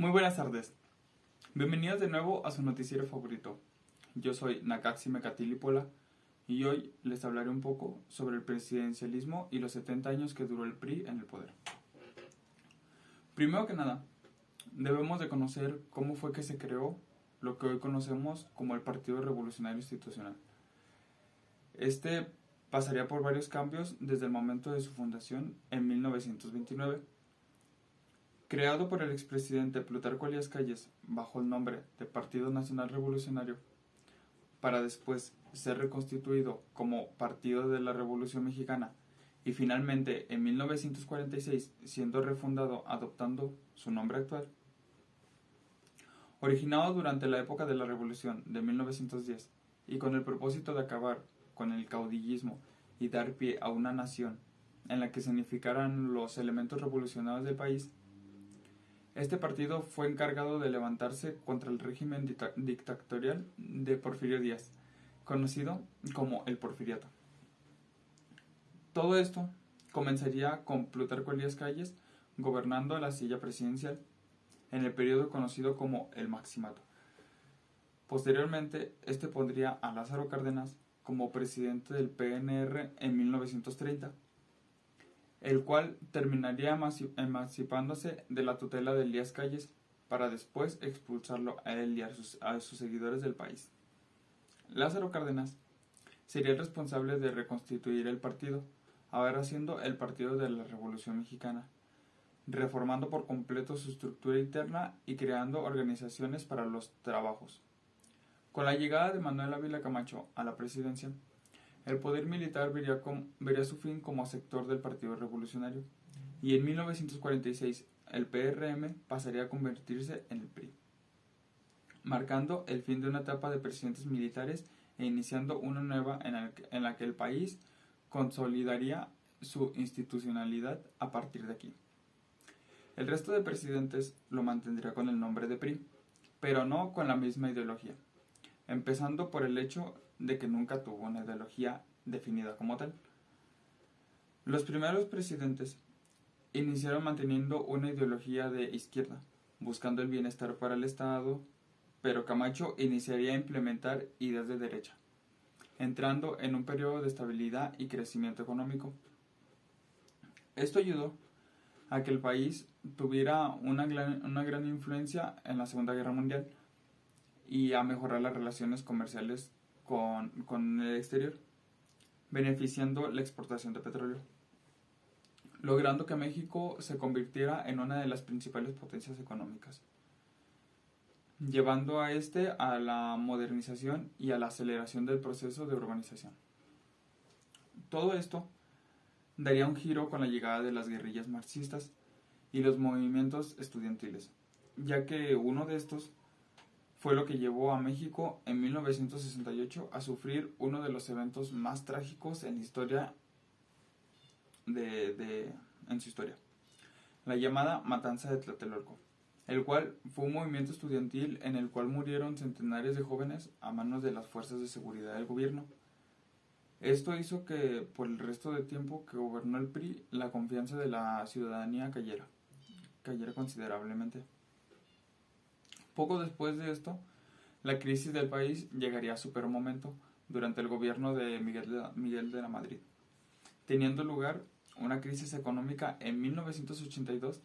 Muy buenas tardes. Bienvenidos de nuevo a su noticiero favorito. Yo soy Nakaxi Mecatilipola y hoy les hablaré un poco sobre el presidencialismo y los 70 años que duró el PRI en el poder. Primero que nada, debemos de conocer cómo fue que se creó lo que hoy conocemos como el Partido Revolucionario Institucional. Este pasaría por varios cambios desde el momento de su fundación en 1929. Creado por el expresidente Plutarco Elías Calles bajo el nombre de Partido Nacional Revolucionario, para después ser reconstituido como Partido de la Revolución Mexicana y finalmente en 1946 siendo refundado adoptando su nombre actual. Originado durante la época de la Revolución de 1910 y con el propósito de acabar con el caudillismo y dar pie a una nación en la que se unificaran los elementos revolucionarios del país, este partido fue encargado de levantarse contra el régimen dictatorial de Porfirio Díaz, conocido como el Porfiriato. Todo esto comenzaría con Plutarco Elías Calles gobernando la silla presidencial en el periodo conocido como el Maximato. Posteriormente, este pondría a Lázaro Cárdenas como presidente del PNR en 1930, el cual terminaría emancipándose de la tutela de Elías Calles para después expulsarlo a él y a sus seguidores del país. Lázaro Cárdenas sería el responsable de reconstituir el partido, ahora siendo el Partido de la Revolución Mexicana, reformando por completo su estructura interna y creando organizaciones para los trabajos. Con la llegada de Manuel Ávila Camacho a la presidencia, el poder militar vería su fin como sector del Partido Revolucionario, y en 1946 el PRM pasaría a convertirse en el PRI, marcando el fin de una etapa de presidentes militares e iniciando una nueva en la que el país consolidaría su institucionalidad a partir de aquí. El resto de presidentes lo mantendría con el nombre de PRI, pero no con la misma ideología, empezando por el hecho de que nunca tuvo una ideología definida como tal. Los primeros presidentes iniciaron manteniendo una ideología de izquierda, buscando el bienestar para el Estado, pero Camacho iniciaría a implementar ideas de derecha, entrando en un periodo de estabilidad y crecimiento económico. Esto ayudó a que el país tuviera una gran influencia en la Segunda Guerra Mundial y a mejorar las relaciones comerciales con el exterior, beneficiando la exportación de petróleo, logrando que México se convirtiera en una de las principales potencias económicas, llevando a la modernización y a la aceleración del proceso de urbanización. Todo esto daría un giro con la llegada de las guerrillas marxistas y los movimientos estudiantiles, ya que uno de estos fue lo que llevó a México en 1968 a sufrir uno de los eventos más trágicos en la historia en su historia, la llamada Matanza de Tlatelolco, el cual fue un movimiento estudiantil en el cual murieron centenares de jóvenes a manos de las fuerzas de seguridad del gobierno. Esto hizo que por el resto de tiempo que gobernó el PRI, la confianza de la ciudadanía cayera considerablemente. Poco después de esto, la crisis del país llegaría a su peor momento durante el gobierno de Miguel de la Madrid, teniendo lugar una crisis económica en 1982.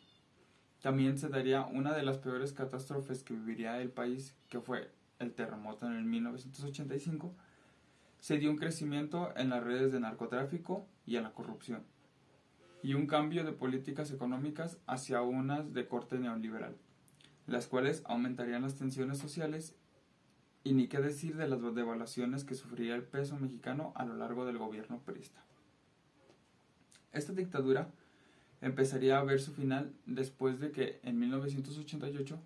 También se daría una de las peores catástrofes que viviría el país, que fue el terremoto en el 1985. Se dio un crecimiento en las redes de narcotráfico y en la corrupción, y un cambio de políticas económicas hacia unas de corte neoliberal, las cuales aumentarían las tensiones sociales, y ni qué decir de las devaluaciones que sufriría el peso mexicano a lo largo del gobierno priista. Esta dictadura empezaría a ver su final después de que en 1988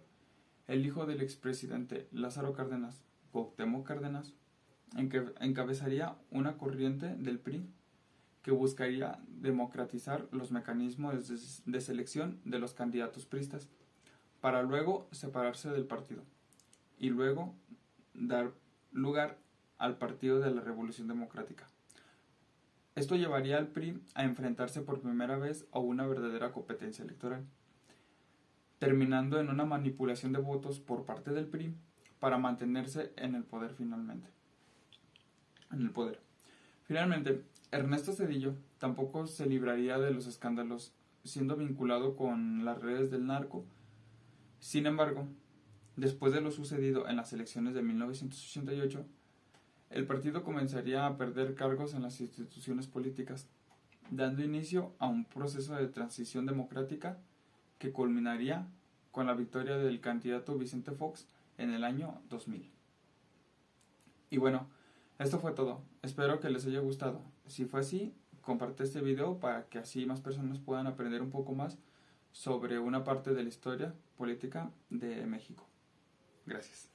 el hijo del expresidente Lázaro Cárdenas, Cuauhtémoc Cárdenas, encabezaría una corriente del PRI que buscaría democratizar los mecanismos de selección de los candidatos priistas, para luego separarse del partido y luego dar lugar al Partido de la Revolución Democrática. Esto llevaría al PRI a enfrentarse por primera vez a una verdadera competencia electoral. terminando en una manipulación de votos por parte del PRI para mantenerse en el poder finalmente. Finalmente, Ernesto Zedillo tampoco se libraría de los escándalos, siendo vinculado con las redes del narco. Sin embargo, después de lo sucedido en las elecciones de 1988, el partido comenzaría a perder cargos en las instituciones políticas, dando inicio a un proceso de transición democrática que culminaría con la victoria del candidato Vicente Fox en el año 2000. Y bueno, esto fue todo. Espero que les haya gustado. Si fue así, comparte este video para que así más personas puedan aprender un poco más sobre una parte de la historia política de México. Gracias.